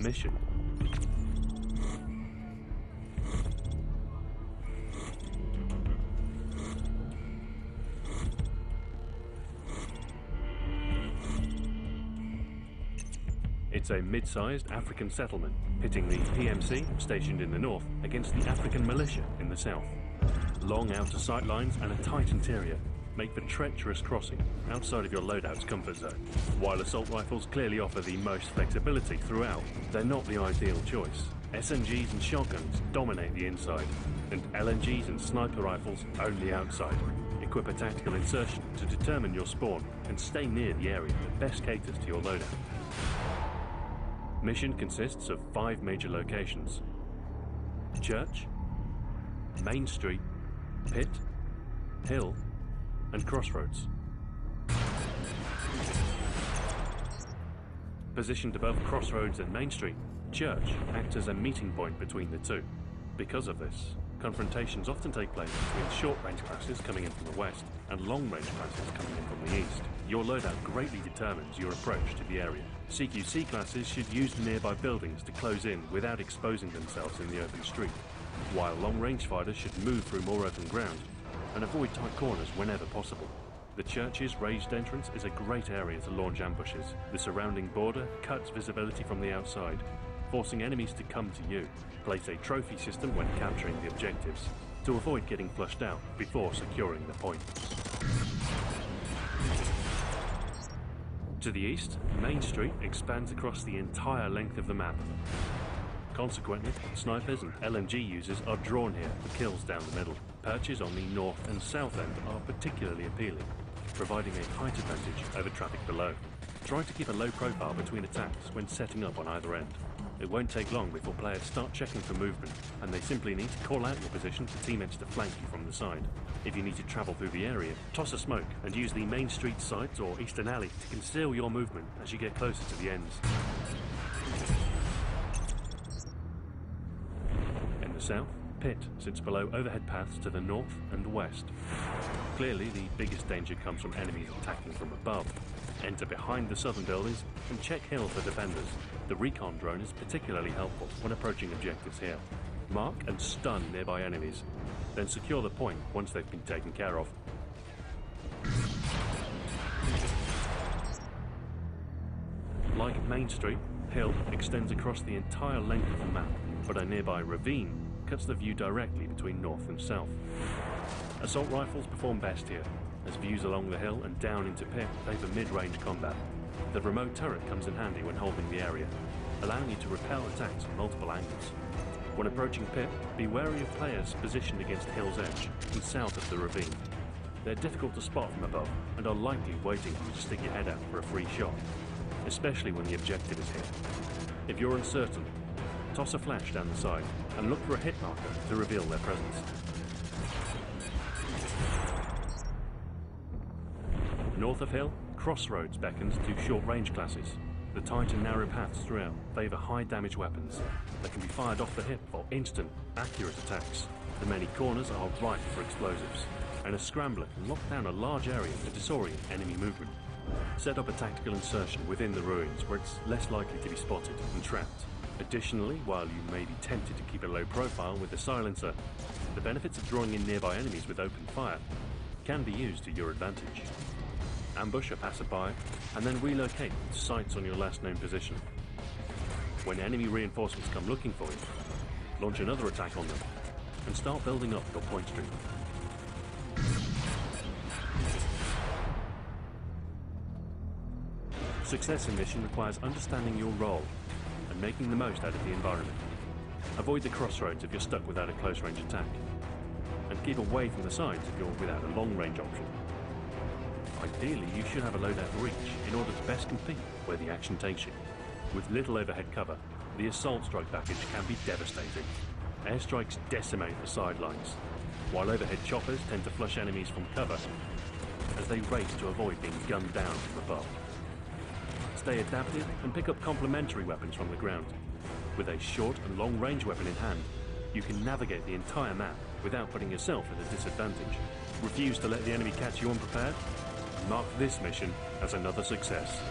Mission. It's a mid-sized African settlement, pitting the PMC, stationed in the north, against the African militia in the south. Long outer sight lines and a tight interior make for treacherous crossing outside of your loadout's comfort zone. While assault rifles clearly offer the most flexibility throughout, they're not the ideal choice. SMGs and shotguns dominate the inside, and LMGs and sniper rifles own the outside. Equip a tactical insertion to determine your spawn and stay near the area that best caters to your loadout. Mission consists of 5 major locations: Church, Main Street, Pit, Hill, and Crossroads. Positioned above Crossroads and Main Street, Church acts as a meeting point between the two. Because of this, confrontations often take place between short-range classes coming in from the west and long-range classes coming in from the east. Your loadout greatly determines your approach to the area. CQC classes should use the nearby buildings to close in without exposing themselves in the open street, while long-range fighters should move through more open ground and avoid tight corners whenever possible. The church's raised entrance is a great area to launch ambushes. The surrounding border cuts visibility from the outside, forcing enemies to come to you. Place a trophy system when capturing the objectives to avoid getting flushed out before securing the point. To the east, Main Street expands across the entire length of the map. Consequently, snipers and LMG users are drawn here for kills down the middle. Perches on the north and south end are particularly appealing, providing a height advantage over traffic below. Try to keep a low profile between attacks when setting up on either end. It won't take long before players start checking for movement, and they simply need to call out your position for teammates to flank you from the side. If you need to travel through the area, toss a smoke and use the Main Street sides or eastern alley to conceal your movement as you get closer to the ends. In the south, Pit sits below overhead paths to the north and west. Clearly, the biggest danger comes from enemies attacking from above. Enter behind the southern buildings and check Hill for defenders. The recon drone is particularly helpful when approaching objectives here. Mark and stun nearby enemies, then secure the point once they've been taken care of. Like Main Street, Hill extends across the entire length of the map, but a nearby ravine cuts the view directly between north and south. Assault rifles perform best here, as views along the hill and down into Pit favour mid-range combat. The remote turret comes in handy when holding the area, allowing you to repel attacks from multiple angles. When approaching Pit, be wary of players positioned against Hill's edge and south of the ravine. They're difficult to spot from above and are likely waiting for you to stick your head out for a free shot, especially when the objective is hit. If you're uncertain, toss a flash down the side and look for a hit marker to reveal their presence. North of Hill, Crossroads beckons to short-range classes. The tight and narrow paths throughout favour high-damage weapons that can be fired off the hip for instant, accurate attacks. The many corners are ripe for explosives, and a scrambler can lock down a large area to disorient enemy movement. Set up a tactical insertion within the ruins where it's less likely to be spotted and trapped. Additionally, while you may be tempted to keep a low profile with the silencer, the benefits of drawing in nearby enemies with open fire can be used to your advantage. Ambush a passerby, and then relocate to sites on your last known position. When enemy reinforcements come looking for you, launch another attack on them, and start building up your point streak. Success in mission requires understanding your role and making the most out of the environment. Avoid the crossroads if you're stuck without a close-range attack, and keep away from the sides if you're without a long-range option. Ideally, you should have a loadout for each in order to best compete where the action takes you. With little overhead cover, the assault strike package can be devastating. Airstrikes decimate the sidelines, while overhead choppers tend to flush enemies from cover as they race to avoid being gunned down from above. Stay adaptive and pick up complementary weapons from the ground. With a short and long-range weapon in hand, you can navigate the entire map without putting yourself at a disadvantage. Refuse to let the enemy catch you unprepared? Mark this mission as another success.